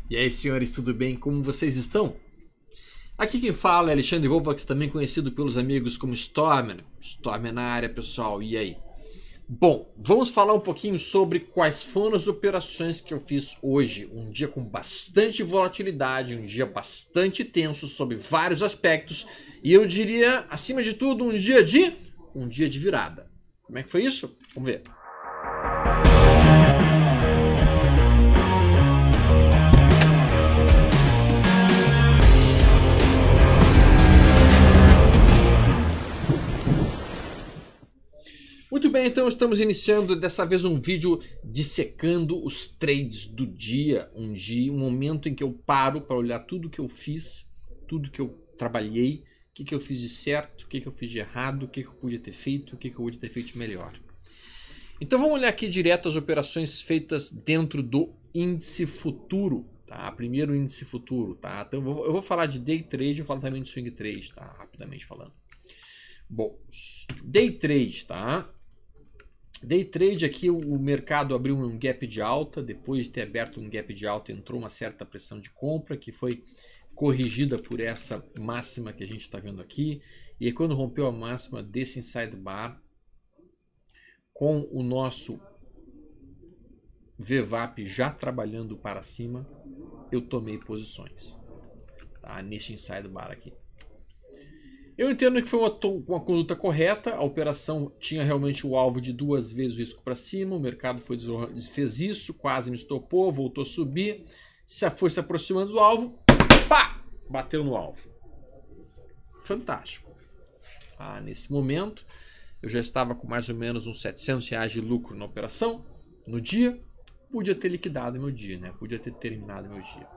E aí, senhores, tudo bem? Como vocês estão? Aqui quem fala é Alexandre Volvax, também conhecido pelos amigos como Stormer. Stormer na área, pessoal. E aí? Bom, vamos falar um pouquinho sobre quais foram as operações que eu fiz hoje. Um dia com bastante volatilidade, um dia bastante tenso sobre vários aspectos. E eu diria, acima de tudo, um dia de virada. Como é que foi isso? Vamos ver. Muito bem, então estamos iniciando dessa vez um vídeo dissecando os trades do dia. Um momento em que eu paro para olhar tudo que eu fiz, tudo que eu trabalhei, o que eu fiz de certo, o que eu fiz de errado, o que eu podia ter feito, o que eu podia ter feito melhor. Então vamos olhar aqui direto as operações feitas dentro do índice futuro. Tá? Primeiro índice futuro. Tá? Então eu vou falar de day trade e falar também de swing trade, tá? Rapidamente falando. Bom, day trade, tá? Day trade aqui o mercado abriu um gap de alta, depois de ter aberto um gap de alta entrou uma certa pressão de compra que foi corrigida por essa máxima que a gente está vendo aqui. E aí, quando rompeu a máxima desse inside bar, com o nosso VWAP já trabalhando para cima, eu tomei posições, tá? Neste inside bar aqui. Eu entendo que foi uma conduta correta, a operação tinha realmente o alvo de 2 vezes o risco para cima, o mercado fez isso, quase me estopou, voltou a subir, foi se aproximando do alvo, pá, bateu no alvo. Fantástico. Nesse momento, eu já estava com mais ou menos uns R$700 de lucro na operação, no dia, podia ter liquidado meu dia, né? Podia ter terminado meu dia.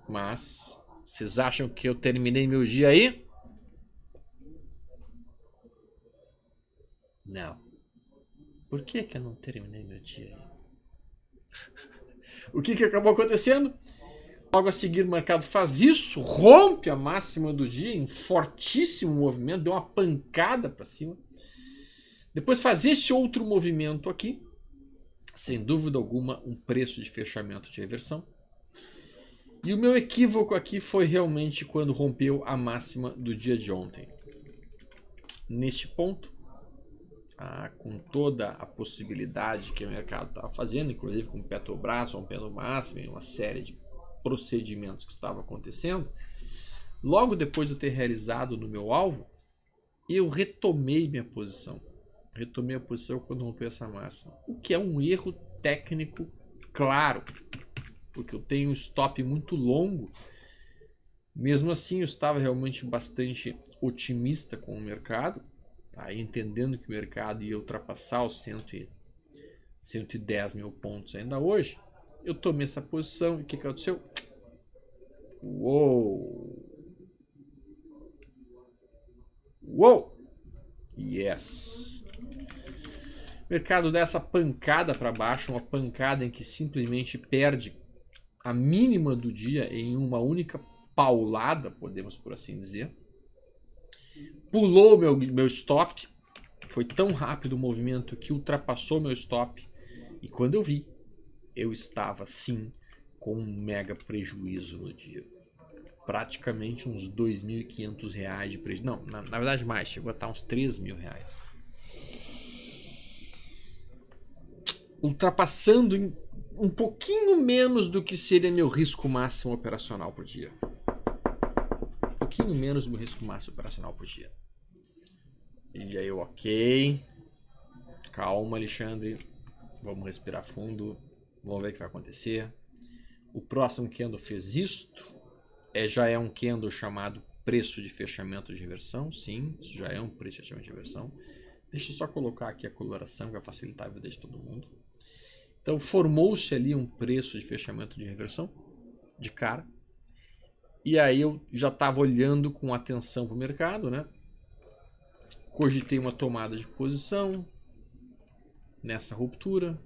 Mas, vocês acham que eu terminei meu dia aí? Não. Por que eu não terminei meu dia? O que acabou acontecendo? Logo a seguir o mercado faz isso, rompe a máxima do dia em fortíssimo movimento, deu uma pancada para cima. Depois faz este outro movimento aqui, sem dúvida alguma um preço de fechamento de reversão. E o meu equívoco aqui foi realmente quando rompeu a máxima do dia de ontem. Neste ponto, com toda a possibilidade que o mercado estava fazendo, inclusive com o Petrobras rompendo máximo e uma série de procedimentos que estavam acontecendo, logo depois de eu ter realizado no meu alvo, eu retomei minha posição. Retomei a posição quando rompeu essa máxima, o que é um erro técnico claro, porque eu tenho um stop muito longo. Mesmo assim, eu estava realmente bastante otimista com o mercado, entendendo que o mercado ia ultrapassar os 110 mil pontos ainda hoje. Eu tomei essa posição e o que aconteceu? Uou! Uou! Yes! O mercado dá essa pancada para baixo, uma pancada em que simplesmente perde a mínima do dia em uma única paulada, podemos por assim dizer. Pulou meu stop, foi tão rápido o movimento que ultrapassou meu stop. E quando eu vi, eu estava sim com um mega prejuízo no dia. Praticamente uns R$2.500 de prejuízo. Não, na verdade mais, chegou a estar uns R$3.000. Ultrapassando em um pouquinho menos do que seria meu risco máximo operacional por dia. Um pouquinho menos do meu risco máximo operacional por dia. E aí, ok. Calma, Alexandre. Vamos respirar fundo. Vamos ver o que vai acontecer. O próximo candle fez isto. Já é um candle chamado preço de fechamento de reversão. Sim, isso já é um preço de fechamento de reversão. Deixa eu só colocar aqui a coloração que vai facilitar a vida de todo mundo. Então, formou-se ali um preço de fechamento de reversão de cara. E aí eu já estava olhando com atenção para o mercado, né? Cogitei uma tomada de posição nessa ruptura,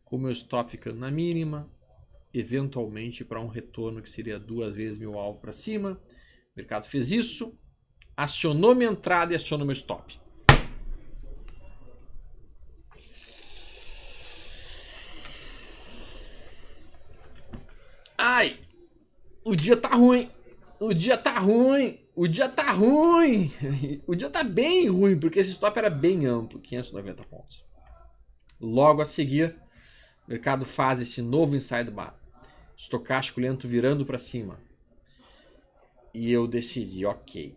com o meu stop ficando na mínima, eventualmente para um retorno que seria 2 vezes meu alvo para cima. O mercado fez isso, acionou minha entrada e acionou meu stop. Ai! O dia tá ruim! O dia tá ruim! O dia tá ruim! O dia tá bem ruim, porque esse stop era bem amplo, 590 pontos. Logo a seguir, o mercado faz esse novo inside bar. Estocástico lento virando para cima. E eu decidi, ok,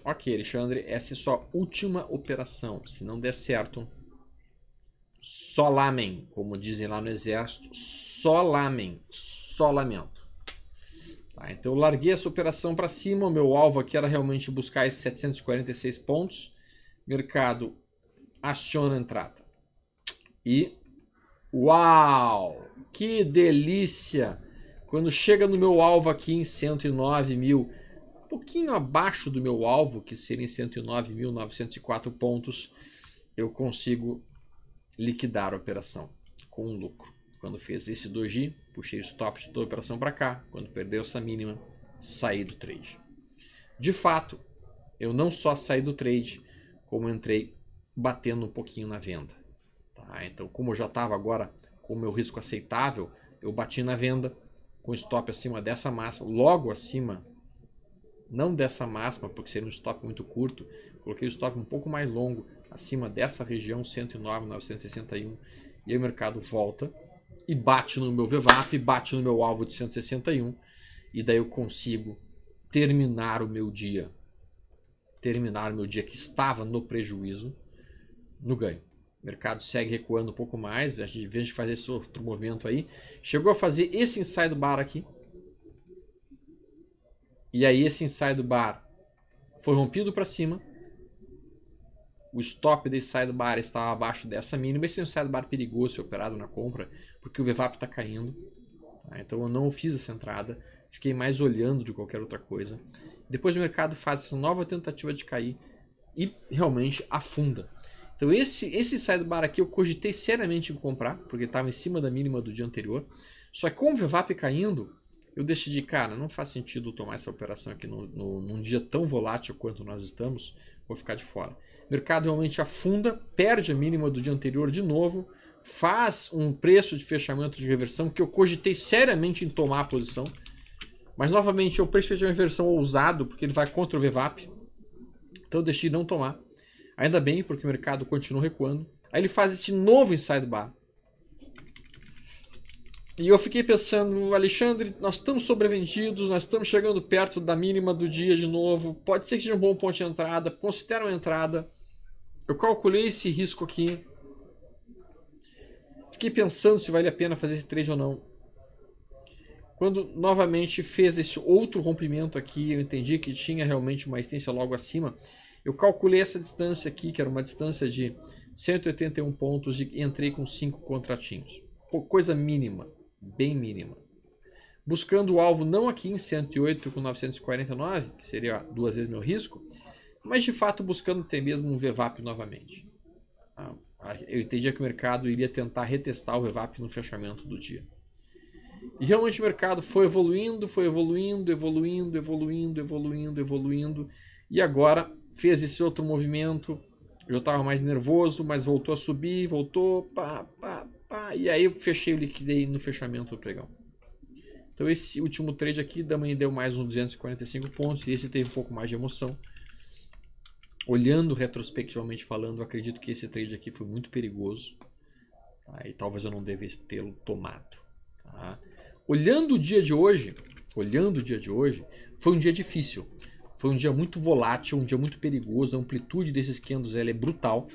Alexandre, essa é sua última operação. Se não der certo, só lamen, como dizem lá no exército, só lamen, só lamento. Tá, então eu larguei essa operação para cima. O meu alvo aqui era realmente buscar esses 746 pontos. Mercado aciona a entrada. E uau, que delícia! Quando chega no meu alvo aqui em 109 mil, um pouquinho abaixo do meu alvo, que seria em 109.904 pontos, eu consigo liquidar a operação com um lucro. Quando fez esse doji, puxei o stop de toda a operação para cá. Quando perdeu essa mínima, saí do trade. De fato, eu não só saí do trade, como entrei batendo um pouquinho na venda. Tá? Então, como eu já estava agora com o meu risco aceitável, eu bati na venda com stop acima dessa máxima, logo acima, não dessa máxima, porque seria um stop muito curto, coloquei o stop um pouco mais longo, acima dessa região, 109.961, e aí o mercado volta e bate no meu VWAP, bate no meu alvo de 161, e daí eu consigo terminar o meu dia que estava no prejuízo, no ganho. O mercado segue recuando um pouco mais, em vez de fazer esse outro movimento aí, chegou a fazer esse inside bar aqui, e aí esse inside bar foi rompido para cima, o stop desse inside bar estava abaixo dessa mínima. Esse é um inside bar perigoso ser operado na compra, porque o VWAP está caindo, tá? Então eu não fiz essa entrada, fiquei mais olhando de qualquer outra coisa. Depois o mercado faz essa nova tentativa de cair e realmente afunda. Então esse inside bar aqui eu cogitei seriamente em comprar, porque estava em cima da mínima do dia anterior. Só que com o VWAP caindo, eu decidi, cara, não faz sentido tomar essa operação aqui num dia tão volátil quanto nós estamos, vou ficar de fora. O mercado realmente afunda, perde a mínima do dia anterior de novo, faz um preço de fechamento de reversão que eu cogitei seriamente em tomar a posição, mas novamente é o preço de reversão ousado, porque ele vai contra o VWAP, então eu decidi não tomar. Ainda bem, porque o mercado continua recuando. Aí ele faz esse novo inside bar. E eu fiquei pensando, Alexandre, nós estamos sobrevendidos, nós estamos chegando perto da mínima do dia de novo. Pode ser que seja um bom ponto de entrada, considera uma entrada. Eu calculei esse risco aqui. Fiquei pensando se vale a pena fazer esse trade ou não. Quando novamente fez esse outro rompimento aqui, eu entendi que tinha realmente uma resistência logo acima. Eu calculei essa distância aqui, que era uma distância de 181 pontos, e entrei com 5 contratinhos. Coisa mínima, bem mínima. Buscando o alvo não aqui em 108,949, que seria 2 vezes meu risco, mas de fato buscando ter mesmo um VWAP novamente. Eu entendi que o mercado iria tentar retestar o VWAP no fechamento do dia. E realmente o mercado foi evoluindo, e agora fez esse outro movimento. Eu estava mais nervoso, mas voltou a subir, voltou, e aí eu fechei, eu liquidei no fechamento do pregão. Então esse último trade aqui também deu mais uns 245 pontos, e esse teve um pouco mais de emoção. Olhando retrospectivamente falando, eu acredito que esse trade aqui foi muito perigoso, tá? E talvez eu não devesse tê-lo tomado, tá? Olhando o dia de hoje, foi um dia difícil. Foi um dia muito volátil, um dia muito perigoso, a amplitude desses candles é brutal.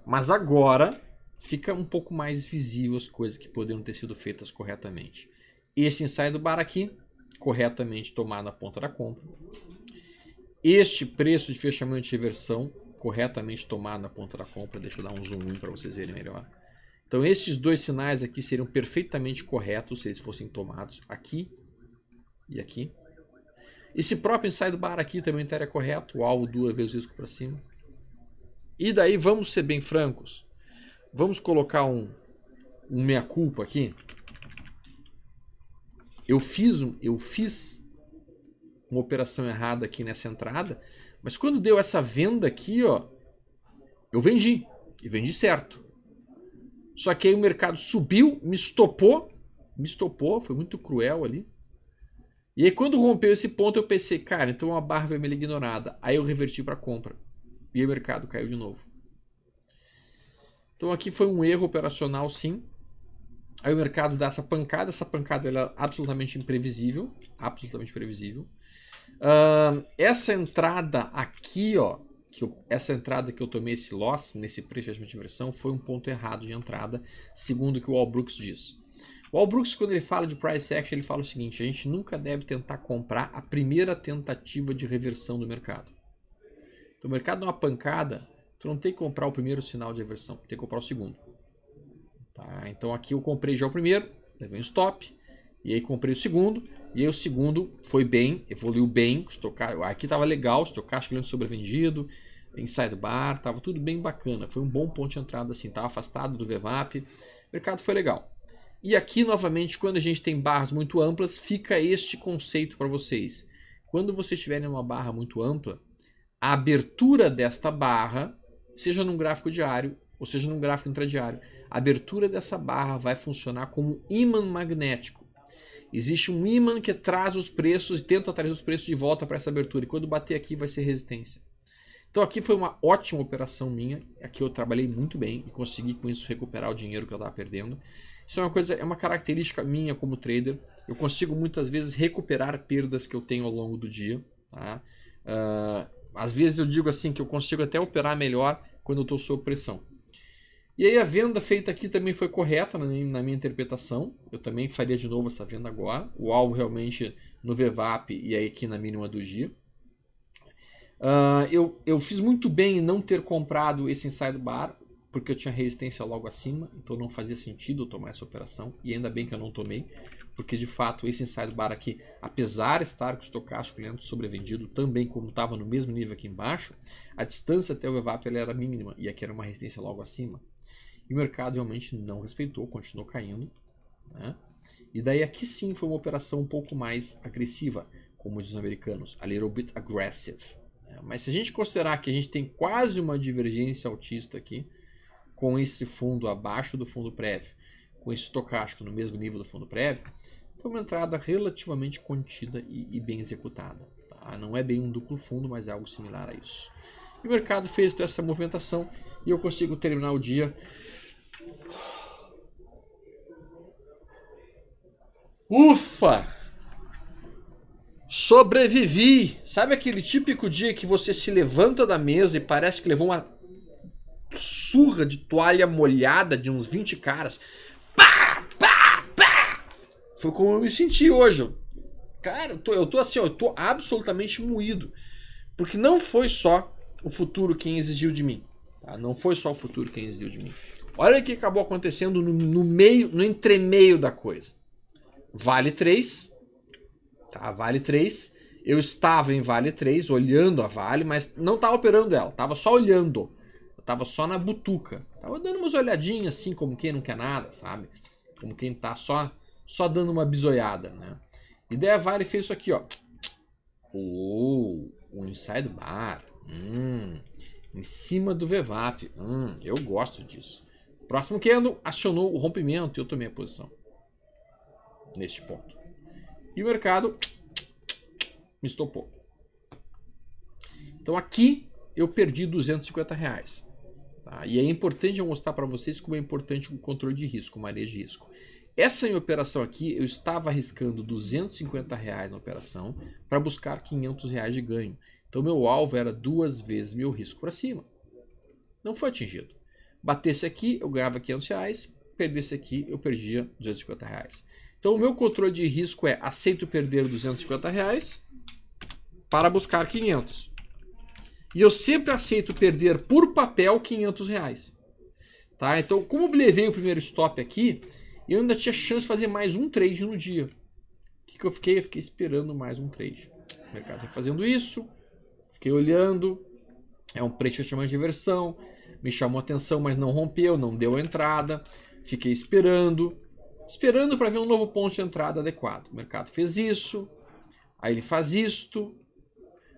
Mas agora fica um pouco mais visível as coisas que poderiam ter sido feitas corretamente. Esse inside bar aqui, corretamente tomado na ponta da compra. Este preço de fechamento de reversão, corretamente tomado na ponta da compra. Deixa eu dar um zoom para vocês verem melhor. Então esses dois sinais aqui seriam perfeitamente corretos se eles fossem tomados aqui e aqui. Esse próprio inside bar aqui também estaria correto, o alvo 2 vezes o risco para cima. E daí vamos ser bem francos. Vamos colocar um meia-culpa aqui. Eu fiz uma operação errada aqui nessa entrada, mas quando deu essa venda aqui, ó, eu vendi, e vendi certo. Só que aí o mercado subiu, me estopou, foi muito cruel ali. E aí quando rompeu esse ponto eu pensei, cara, então a barra vermelha ignorada. Aí eu reverti para compra. E aí o mercado caiu de novo. Então aqui foi um erro operacional, sim. Aí o mercado dá essa pancada ela é absolutamente imprevisível. Absolutamente previsível. Essa entrada aqui, ó, essa entrada que eu tomei esse loss, nesse preço de inversão, foi um ponto errado de entrada, segundo o que o Wall Brooks diz. O Wall Brooks, quando ele fala de price action, ele fala o seguinte: a gente nunca deve tentar comprar a primeira tentativa de reversão do mercado. Então o mercado dá uma pancada, tu não tem que comprar o primeiro sinal de reversão, tem que comprar o segundo. Tá? Então aqui eu comprei já o primeiro, levei um stop, e aí comprei o segundo, e aí o segundo foi bem, evoluiu bem, aqui estava legal, estocástico lento sobrevendido, inside bar, estava tudo bem bacana, foi um bom ponto de entrada assim, estava afastado do VWAP, o mercado foi legal. E aqui novamente, quando a gente tem barras muito amplas, fica este conceito para vocês. Quando vocês tiverem uma barra muito ampla, a abertura desta barra, seja num gráfico diário ou seja num gráfico intradiário, a abertura dessa barra vai funcionar como um ímã magnético. Existe um ímã que traz os preços e tenta trazer os preços de volta para essa abertura. E quando bater aqui vai ser resistência. Então aqui foi uma ótima operação minha. Aqui eu trabalhei muito bem e consegui com isso recuperar o dinheiro que eu estava perdendo. Isso é uma característica minha como trader. Eu consigo muitas vezes recuperar perdas que eu tenho ao longo do dia. Tá? Às vezes eu digo assim que eu consigo até operar melhor quando eu estou sob pressão. E aí a venda feita aqui também foi correta na minha interpretação. Eu também faria de novo essa venda agora. O alvo realmente no VWAP e aí aqui na mínima do dia. Eu fiz muito bem em não ter comprado esse inside bar, porque eu tinha resistência logo acima, então não fazia sentido eu tomar essa operação. E ainda bem que eu não tomei, porque de fato esse inside bar aqui, apesar de estar com o estocástico lento sobrevendido, também como estava no mesmo nível aqui embaixo, a distância até o VWAP era mínima e aqui era uma resistência logo acima. E o mercado realmente não respeitou, continuou caindo. Né? E daí aqui sim foi uma operação um pouco mais agressiva, como dizem os americanos, a little bit aggressive. Mas se a gente considerar que a gente tem quase uma divergência altista aqui, com esse fundo abaixo do fundo prévio, com esse estocástico no mesmo nível do fundo prévio, foi uma entrada relativamente contida e bem executada. Tá? Não é bem um duplo fundo, mas é algo similar a isso. E o mercado fez essa movimentação e eu consigo terminar o dia. Ufa! Sobrevivi! Sabe aquele típico dia que você se levanta da mesa e parece que levou uma surra de toalha molhada de uns 20 caras? Pá! Pá! Pá! Foi como eu me senti hoje. Cara, eu tô assim, ó, eu tô absolutamente moído. Porque não foi só o futuro quem exigiu de mim. Tá? Não foi só o futuro quem exigiu de mim. Olha o que acabou acontecendo no meio, no entremeio da coisa. Vale 3. Tá? Vale 3. Eu estava em Vale 3, olhando a Vale, mas não estava operando ela. Estava só olhando. Eu estava só na butuca. Estava dando umas olhadinhas assim, como quem não quer nada, sabe? Como quem tá só dando uma bisoiada, né? E daí a Vale fez isso aqui, ó. Um inside bar. Em cima do VWAP. Eu gosto disso. Próximo candle acionou o rompimento e eu tomei a posição. Neste ponto. E o mercado me estopou. Então aqui eu perdi R$250. Tá? E é importante eu mostrar para vocês como é importante o controle de risco, manejo de risco. Essa minha operação aqui, eu estava arriscando R$250 na operação para buscar R$500 de ganho. Então meu alvo era 2 vezes meu risco para cima. Não foi atingido. Batesse aqui, eu ganhava R$500. Perdesse aqui, eu perdia R$250. Então o meu controle de risco é: aceito perder R$250 para buscar 500. E eu sempre aceito perder por papel R$500. Tá? Então, como eu levei o primeiro stop aqui, eu ainda tinha chance de fazer mais um trade no dia. O que eu fiquei? Eu fiquei esperando mais um trade. O mercado foi fazendo isso. Fiquei olhando. É um preço chamado de inversão. Me chamou a atenção, mas não rompeu, não deu a entrada. Fiquei esperando. Esperando para ver um novo ponto de entrada adequado. O mercado fez isso. Aí ele faz isto.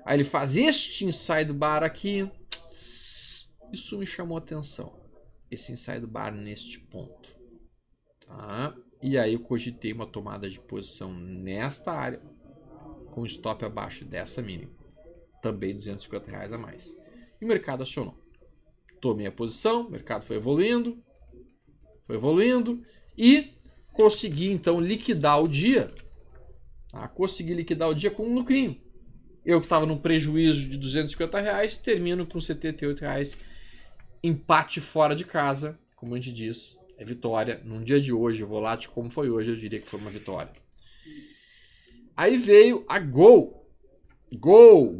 Aí ele faz este inside bar aqui. Isso me chamou a atenção. Esse inside bar neste ponto. Tá? E aí eu cogitei uma tomada de posição nesta área. com stop abaixo dessa mínima. Também R$250 a mais. E o mercado acionou. Tomei a posição, o mercado foi evoluindo e consegui então liquidar o dia. Tá? Consegui liquidar o dia com um lucrinho. Eu que estava num prejuízo de R$250, termino com R$78. Empate fora de casa, como a gente diz, é vitória. Num dia de hoje, volátil como foi hoje, eu diria que foi uma vitória. Aí veio a Gol. Gol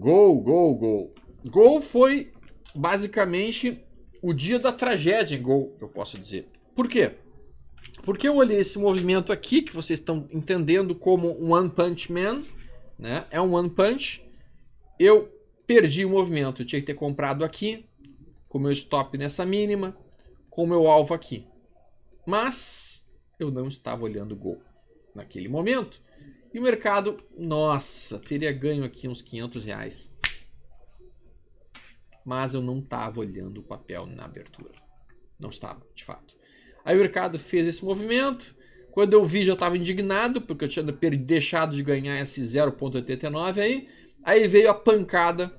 foi basicamente o dia da tragédia em Gol, eu posso dizer. Por quê? Porque eu olhei esse movimento aqui, que vocês estão entendendo como um One Punch Man, né? É um One Punch. Eu perdi o movimento, eu tinha que ter comprado aqui, com o meu stop nessa mínima, com o meu alvo aqui. Mas eu não estava olhando o Gol naquele momento. E o mercado, nossa, teria ganho aqui uns R$500. Mas eu não estava olhando o papel na abertura. Não estava, de fato. Aí o mercado fez esse movimento. Quando eu vi, já estava indignado, porque eu tinha deixado de ganhar esse 0,89 aí. Aí veio a pancada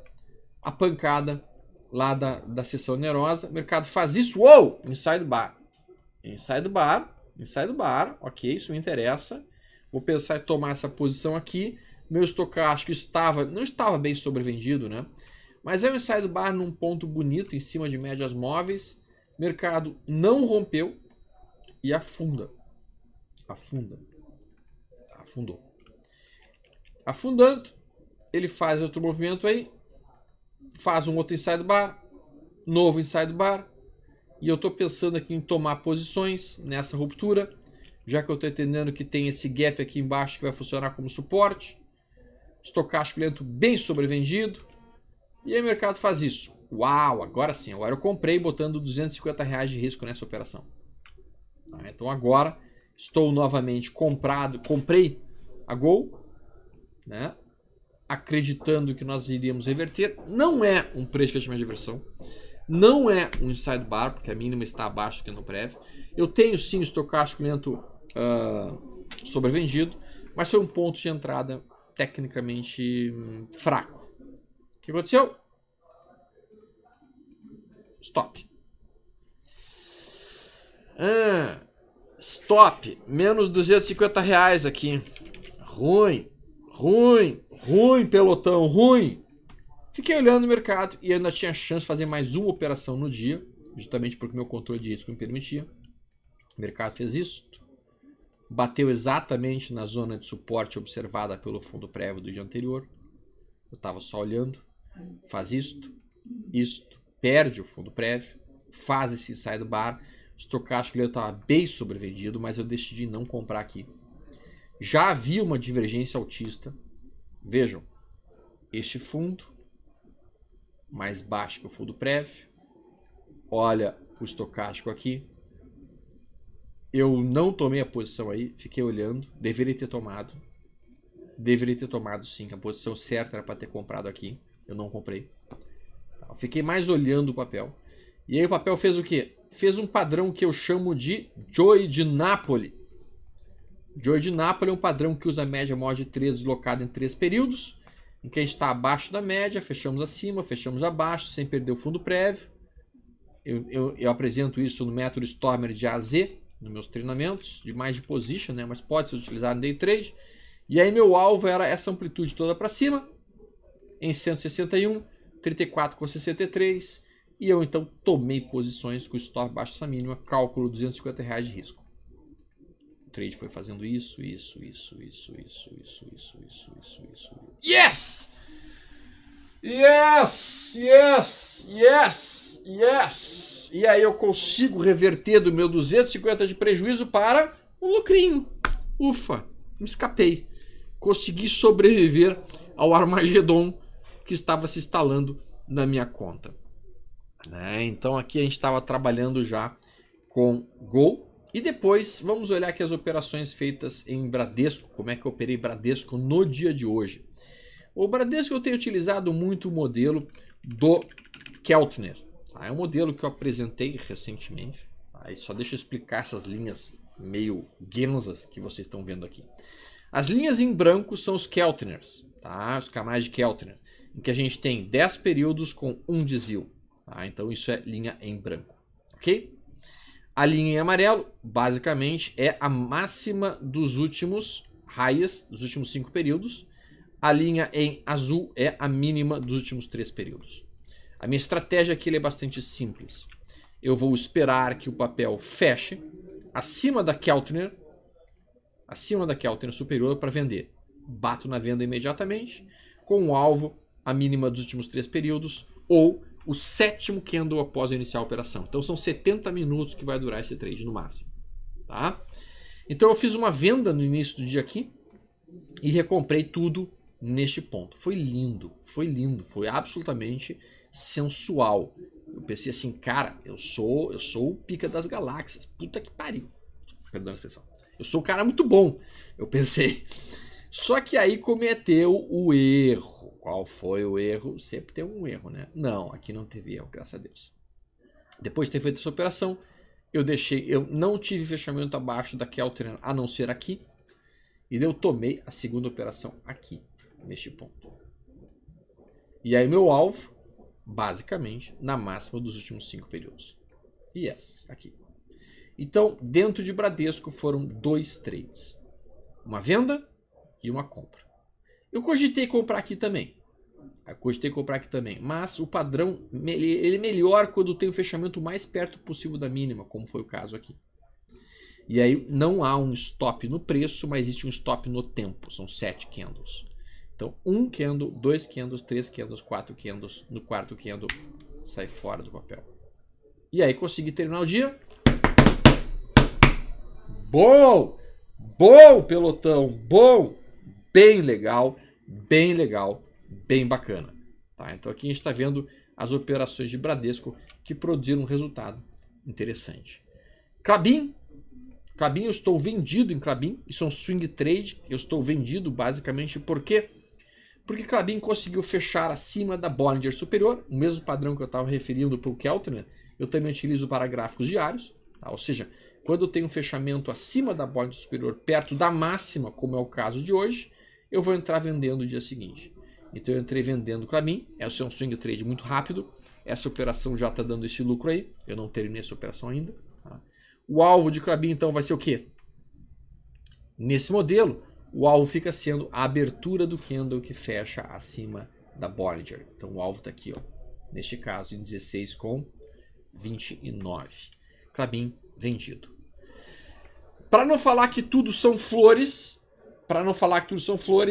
lá da sessão onerosa. O mercado faz isso, uou, inside bar. Inside bar, ok, isso me interessa. Vou pensar em tomar essa posição aqui. Meu estocástico não estava bem sobrevendido, né? Mas é um inside bar num ponto bonito, em cima de médias móveis. Mercado não rompeu e afundou. Afundando, ele faz outro movimento aí. Faz um outro inside bar. Novo inside bar. E eu estou pensando aqui em tomar posições nessa ruptura. Já que eu estou entendendo que tem esse gap aqui embaixo que vai funcionar como suporte. Estocástico lento bem sobrevendido. E aí o mercado faz isso. Uau, agora sim. Agora eu comprei botando R$250 de risco nessa operação. Tá, então agora estou novamente comprei a Gol, né? Acreditando que nós iríamos reverter. Não é um preço de fechamento de aversão. Não é um inside bar, porque a mínima está abaixo do que no prévio. Eu tenho sim o estocástico lento sobrevendido, mas foi um ponto de entrada tecnicamente fraco. O que aconteceu? Stop. Stop. Menos R$250 aqui. Ruim, pelotão, ruim. Fiquei olhando o mercado e ainda tinha chance de fazer mais uma operação no dia, justamente porque meu controle de risco me permitia. O mercado fez isso. Bateu exatamente na zona de suporte observada pelo fundo prévio do dia anterior. Eu estava só olhando. Faz isto, perde o fundo prévio, faz esse inside bar. O estocástico estava bem sobrevendido, mas eu decidi não comprar aqui. Já havia uma divergência altista. Vejam, este fundo mais baixo que o fundo prévio. Olha o estocástico aqui. Eu não tomei a posição aí, fiquei olhando. Deveria ter tomado sim. A posição certa era para ter comprado aqui. Eu não comprei. Eu fiquei mais olhando o papel. E aí o papel fez o quê? Fez um padrão que eu chamo de Joy de Napoli. Joy de Napoli é um padrão que usa a média móvel de 3 deslocada em 3 períodos. Em que a gente está abaixo da média, fechamos acima, fechamos abaixo, sem perder o fundo prévio. Eu apresento isso no método Stormer de A a Z, nos meus treinamentos, de mais de position, né? Mas pode ser utilizado em day trade. E aí meu alvo era essa amplitude toda para cima, em 161, 34,63. E eu então tomei posições com o stop abaixo dessa mínima, cálculo R$250 de risco. O trade foi fazendo isso. Yes! E aí eu consigo reverter do meu 250 de prejuízo para um lucrinho. Ufa, me escapei. Consegui sobreviver ao Armagedon que estava se instalando na minha conta. Então aqui a gente estava trabalhando já com Gol. E depois vamos olhar aqui as operações feitas em Bradesco. Como é que eu operei Bradesco no dia de hoje. O Bradesco eu tenho utilizado muito o modelo do Keltner. É um modelo que eu apresentei recentemente. Aí só deixa eu explicar essas linhas meio guenzas que vocês estão vendo aqui. As linhas em branco são os Keltners. tá? Os canais de Keltner, em que a gente tem 10 períodos com um desvio. Tá? Então isso é linha em branco, ok? A linha em amarelo, basicamente, é a máxima dos últimos highest, dos últimos 5 períodos. A linha em azul é a mínima dos últimos 3 períodos. A minha estratégia aqui é bastante simples. Eu vou esperar que o papel feche acima da Keltner superior para vender. Bato na venda imediatamente, com o alvo a mínima dos últimos 3 períodos ou o 7º candle após iniciar a operação. Então são 70 minutos que vai durar esse trade no máximo. Tá? Então eu fiz uma venda no início do dia aqui e recomprei tudo neste ponto. Foi lindo, foi absolutamente sensual. Eu pensei assim, cara, eu sou o pica das galáxias. Puta que pariu. Perdão a expressão. Eu sou um cara muito bom, eu pensei. Só que aí cometeu o erro. Qual foi o erro? Sempre tem um erro, né? Não, aqui não teve erro, graças a Deus. Depois de ter feito essa operação, eu não tive fechamento abaixo da Keltner, a não ser aqui. E eu tomei a segunda operação aqui, neste ponto. E aí meu alvo, basicamente, na máxima dos últimos 5 períodos. Yes, aqui. Então, dentro de Bradesco foram 2 trades. Uma venda e uma compra. Eu cogitei comprar aqui também. Mas o padrão ele melhora quando tem o fechamento mais perto possível da mínima, como foi o caso aqui. E aí não há um stop no preço, mas existe um stop no tempo. São 7 candles. Então, 1 candle, 2 candles, 3 candles, 4 candles. No quarto candle, sai fora do papel. E aí consegui terminar o dia. Bom! Bom, pelotão! Bom! Bem legal, bem bacana. Tá? Então aqui a gente está vendo as operações de Bradesco que produziram um resultado interessante. Klabin eu estou vendido em Klabin. Isso é um swing trade. Eu estou vendido basicamente por quê? Porque Klabin conseguiu fechar acima da Bollinger Superior. O mesmo padrão que eu estava referindo para o Keltner, eu também utilizo para gráficos diários. Tá? Ou seja, quando eu tenho um fechamento acima da Bollinger Superior, perto da máxima, como é o caso de hoje, eu vou entrar vendendo no dia seguinte. Então eu entrei vendendo Klabin. Esse é um swing trade muito rápido. Essa operação já está dando esse lucro aí. Eu não terminei essa operação ainda. Tá? O alvo de Klabin então vai ser o quê? Nesse modelo, o alvo fica sendo a abertura do candle que fecha acima da Bollinger. Então o alvo está aqui, ó. Neste caso em 16,29. Klabin vendido. Para não falar que tudo são flores,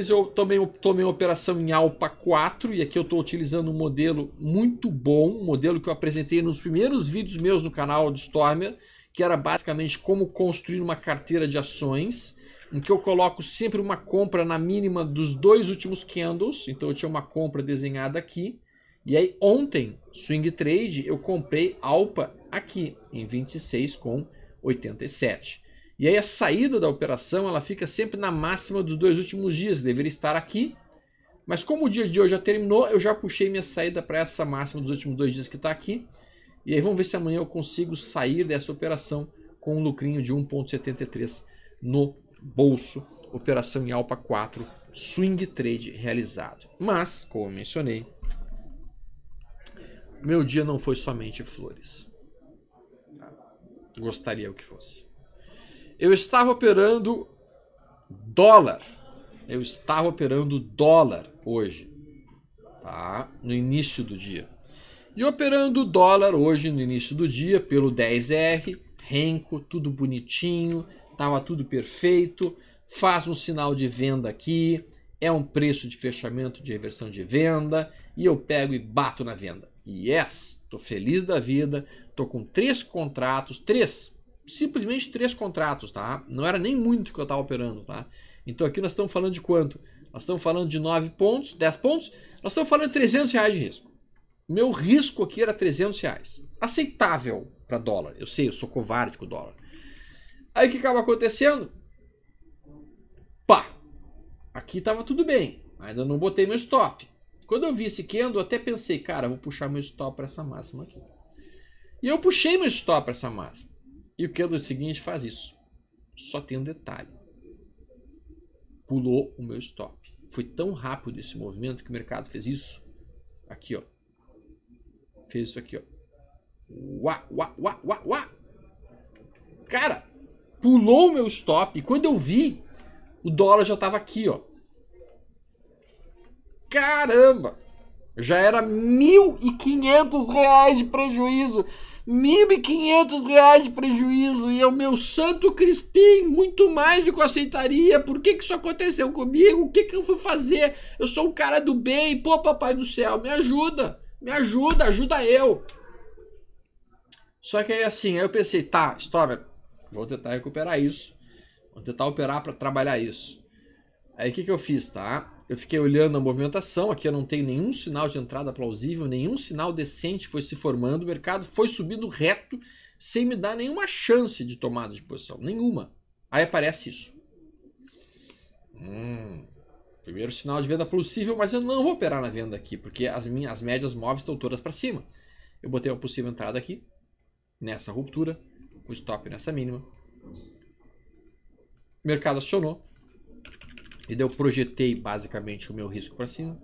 eu tomei uma operação em Alpa 4 e aqui eu estou utilizando um modelo muito bom, um modelo que eu apresentei nos primeiros vídeos meus no canal do Stormer, que era basicamente como construir uma carteira de ações, em que eu coloco sempre uma compra na mínima dos 2 últimos candles. Então eu tinha uma compra desenhada aqui, e aí ontem, swing trade, eu comprei Alpa aqui em 26,87. E aí a saída da operação ela fica sempre na máxima dos 2 últimos dias. Deveria estar aqui. Mas como o dia de hoje já terminou, eu já puxei minha saída para essa máxima dos últimos 2 dias que está aqui. E aí vamos ver se amanhã eu consigo sair dessa operação com um lucrinho de 1,73 no bolso. Operação em Alpa 4, swing trade realizado. Mas, como eu mencionei, meu dia não foi somente flores. Gostaria que fosse. Eu estava operando dólar. Hoje, tá? No início do dia. E operando dólar hoje no início do dia pelo 10R, Renko, tudo bonitinho, tava tudo perfeito. Faz um sinal de venda aqui, é um preço de fechamento de reversão de venda e eu pego e bato na venda. Yes, tô feliz da vida, tô com 3 contratos, simplesmente 3 contratos, tá? Não era nem muito que eu estava operando, tá? Então aqui nós estamos falando de quanto? Nós estamos falando de 9 pontos, 10 pontos, nós estamos falando de R$300 de risco. Meu risco aqui era R$300. Aceitável para dólar. Eu sei, eu sou covarde com o dólar. Aí o que acaba acontecendo? Pá! Aqui estava tudo bem, ainda não botei meu stop. Quando eu vi esse candle, eu até pensei, cara, vou puxar meu stop para essa máxima aqui. E eu puxei meu stop para essa máxima. E o candle seguinte faz isso. Só tem um detalhe. Pulou o meu stop. foi tão rápido esse movimento que o mercado fez isso. Aqui, ó. Fez isso aqui, ó. Uá, uá, uá, uá, uá. Cara, pulou o meu stop. E quando eu vi, o dólar já tava aqui, ó. Caramba! Já era R$1.500 de prejuízo. R$1.500 de prejuízo. E é o meu santo Crispim, muito mais do que eu aceitaria. Por que isso aconteceu comigo? O que eu fui fazer? Eu sou um cara do bem. Pô, papai do céu, me ajuda. Me ajuda, ajuda eu. Só que aí assim, aí eu pensei, tá, stop, vou tentar recuperar isso. Vou tentar operar para trabalhar isso. Aí o que eu fiz, tá? Eu fiquei olhando a movimentação, aqui eu não tenho nenhum sinal de entrada plausível, nenhum sinal decente foi se formando, o mercado foi subindo reto, sem me dar nenhuma chance de tomada de posição, nenhuma. Aí aparece isso. Primeiro sinal de venda possível, mas eu não vou operar na venda aqui, porque as médias móveis estão todas para cima. Eu botei uma possível entrada aqui, nessa ruptura, o stop nessa mínima. O mercado acionou. E daí eu projetei basicamente o meu risco para cima.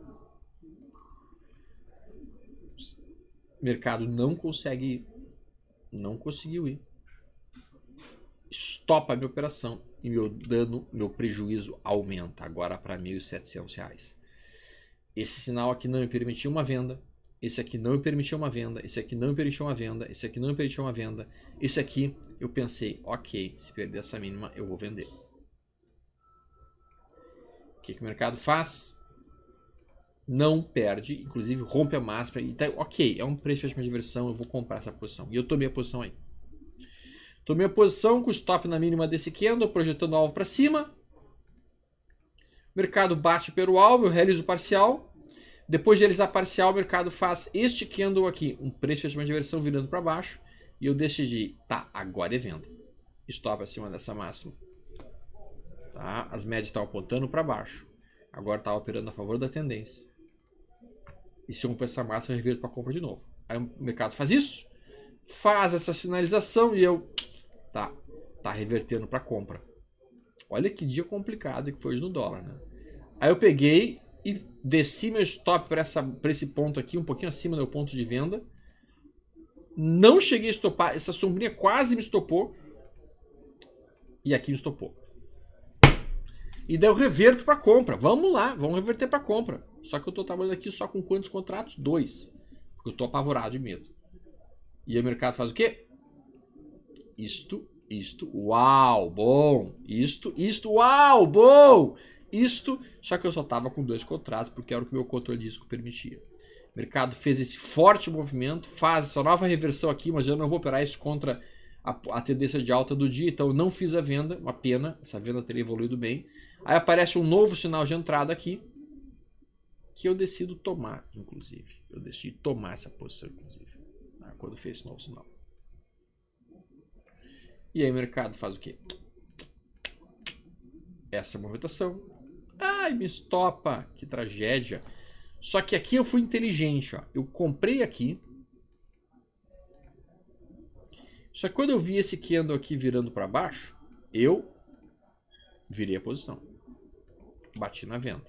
O mercado não consegue ir. Não conseguiu ir. Stopa a minha operação e meu dano, meu prejuízo aumenta agora para R$1.700. Esse sinal aqui não me permitiu uma venda. Esse aqui não me permitiu uma venda. Esse aqui não me permitiu uma venda. Esse aqui não me permitiu uma venda. Esse aqui eu pensei, ok, se perder essa mínima eu vou vender. O que o mercado faz? Não perde, inclusive rompe a máxima e tá, ok, é um preço de diversão, eu vou comprar essa posição. E eu tomei a posição aí. Tomei a posição com o stop na mínima desse candle, projetando o alvo para cima. O mercado bate pelo alvo, eu realizo o parcial. Depois de realizar parcial, o mercado faz este candle aqui, um preço de diversão virando para baixo. E eu decidi, tá, agora é venda. Stop acima dessa máxima. Tá? As médias estavam apontando para baixo. Agora estava operando a favor da tendência. E se eu romper essa máxima, eu reverto para compra de novo. Aí o mercado faz isso, faz essa sinalização e eu... Tá revertendo para compra. Olha que dia complicado que foi hoje no dólar, né? Aí eu peguei e desci meu stop para esse ponto aqui, um pouquinho acima do meu ponto de venda. Não cheguei a estopar. Essa sombrinha quase me estopou. E aqui me estopou. E daí eu reverto para compra. Vamos lá, vamos reverter para compra. Só que eu estou trabalhando aqui só com quantos contratos? 2. Porque eu estou apavorado de medo. E aí o mercado faz o quê? Isto, uau, bom. Isto, uau, bom. Isto, só que eu só estava com 2 contratos porque era o que meu controle de risco permitia. O mercado fez esse forte movimento, faz essa nova reversão aqui, mas eu não vou operar isso contra a tendência de alta do dia, então eu não fiz a venda, uma pena, essa venda teria evoluído bem. Aí aparece um novo sinal de entrada aqui, que eu decido tomar, inclusive. Eu decidi tomar essa posição, inclusive, tá? Quando fez esse novo sinal. E aí o mercado faz o quê? Essa movimentação. Ai, me estopa, que tragédia. Só que aqui eu fui inteligente, ó. Eu comprei aqui. Só que quando eu vi esse candle aqui virando para baixo, eu virei a posição. Bati na venda.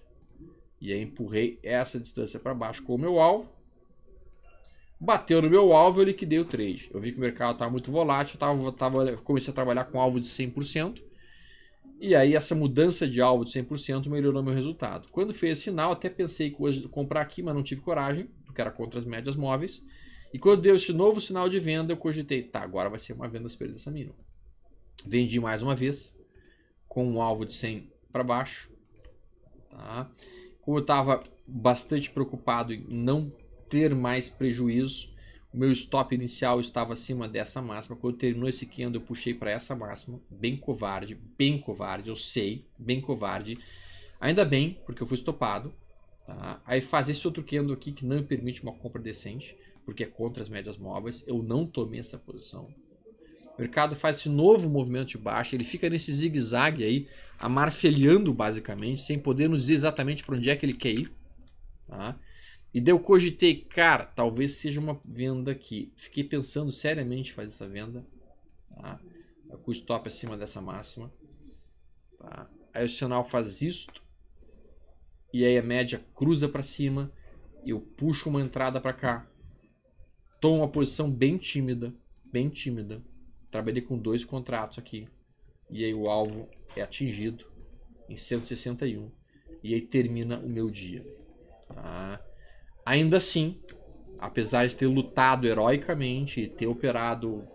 E aí empurrei essa distância para baixo com o meu alvo. Bateu no meu alvo, eu liquidei o trade. Eu vi que o mercado estava muito volátil, comecei a trabalhar com alvo de 100%. E aí essa mudança de alvo de 100% melhorou meu resultado. Quando fez esse sinal, até pensei em comprar aqui, mas não tive coragem, porque era contra as médias móveis. E quando deu esse novo sinal de venda, eu cogitei, tá, agora vai ser uma venda superior dessa mínima. Vendi mais uma vez, com um alvo de 100 para baixo. Tá? Como eu estava bastante preocupado em não ter mais prejuízo, o meu stop inicial estava acima dessa máxima. Quando terminou esse candle, eu puxei para essa máxima. Bem covarde, eu sei, bem covarde. Ainda bem, porque eu fui estopado. Tá? Aí faz esse outro candle aqui que não me permite uma compra decente, porque é contra as médias móveis. Eu não tomei essa posição. O mercado faz esse novo movimento de baixa, ele fica nesse zigue-zague aí, amarfelhando basicamente, sem poder nos dizer exatamente para onde é que ele quer ir. Tá? E daí eu cogitei, cara, talvez seja uma venda aqui. Fiquei pensando seriamente em fazer essa venda. Tá? Com o stop acima dessa máxima. Tá? Aí o sinal faz isto. e aí a média cruza para cima, eu puxo uma entrada para cá, tomo uma posição bem tímida, trabalhei com 2 contratos aqui, e aí o alvo é atingido em 161, e aí termina o meu dia. Tá? Ainda assim, apesar de ter lutado heroicamente e ter operado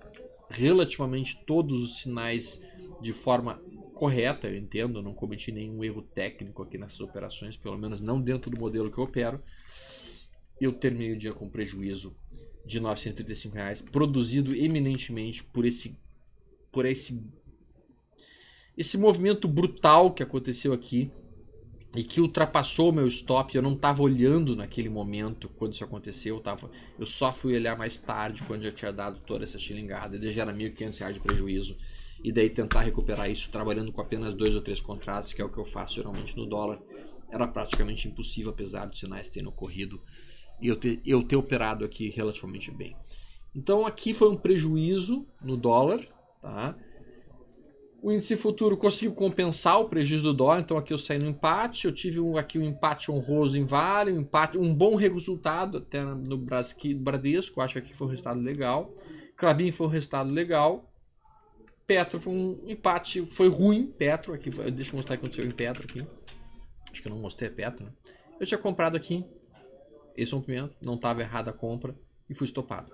relativamente todos os sinais de forma correta, eu entendo, eu não cometi nenhum erro técnico aqui nessas operações, pelo menos não dentro do modelo que eu opero, eu terminei o dia com prejuízo de R$ 935, produzido eminentemente por esse movimento brutal que aconteceu aqui e que ultrapassou o meu stop. Eu não estava olhando naquele momento quando isso aconteceu, eu só fui olhar mais tarde, quando já tinha dado toda essa xilingada, e já era R$ 1.500 de prejuízo, e daí tentar recuperar isso trabalhando com apenas 2 ou 3 contratos, que é o que eu faço geralmente no dólar, era praticamente impossível, apesar dos sinais terem ocorrido e eu ter operado aqui relativamente bem. Então aqui foi um prejuízo no dólar, tá? O índice futuro conseguiu compensar o prejuízo do dólar, então aqui eu saí no empate, eu tive aqui um empate honroso em Vale, um bom resultado até no Bradesco, acho que aqui foi um resultado legal. Klabin foi um resultado legal. Petro foi um empate, foi ruim, Petro, aqui, deixa eu mostrar o que aconteceu em Petro aqui. Acho que eu não mostrei a Petro, né? Eu tinha comprado aqui esse rompimento, não estava errada a compra e fui estopado.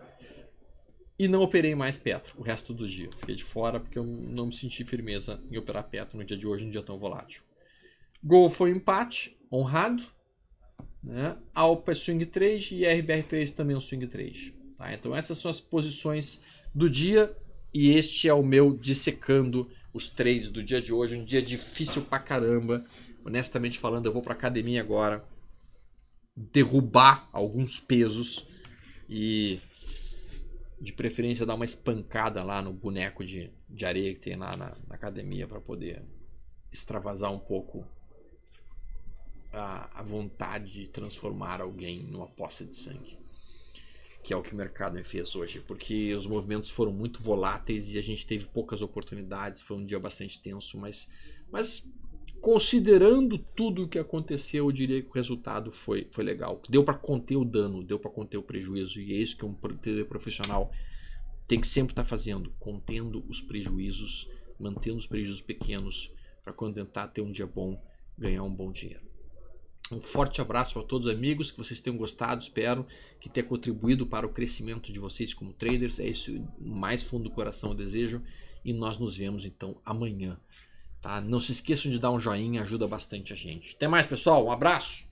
E não operei mais Petro o resto do dia. Fiquei de fora porque eu não me senti firmeza em operar Petro no dia de hoje, num dia tão volátil. Gol foi um empate, honrado. Né? Alpa é swing trade e RBR3 também é um swing trade. Tá? Então essas são as posições do dia. E este é o meu dissecando os trades do dia de hoje. Um dia difícil pra caramba. Honestamente falando, eu vou pra academia agora derrubar alguns pesos e de preferência dar uma espancada lá no boneco de areia que tem lá na academia para poder extravasar um pouco a vontade de transformar alguém numa poça de sangue, que é o que o mercado me fez hoje, porque os movimentos foram muito voláteis e a gente teve poucas oportunidades. Foi um dia bastante tenso, mas considerando tudo o que aconteceu, eu diria que o resultado foi legal. Deu para conter o dano, deu para conter o prejuízo, e é isso que um trader profissional tem que sempre estar fazendo, contendo os prejuízos, mantendo os prejuízos pequenos, para quando tentar ter um dia bom, ganhar um bom dinheiro. Um forte abraço a todos os amigos, que vocês tenham gostado, espero que tenha contribuído para o crescimento de vocês como traders, é isso, mais fundo do coração eu desejo, e nós nos vemos então amanhã. Tá? Não se esqueçam de dar um joinha, ajuda bastante a gente. Até mais, pessoal, um abraço!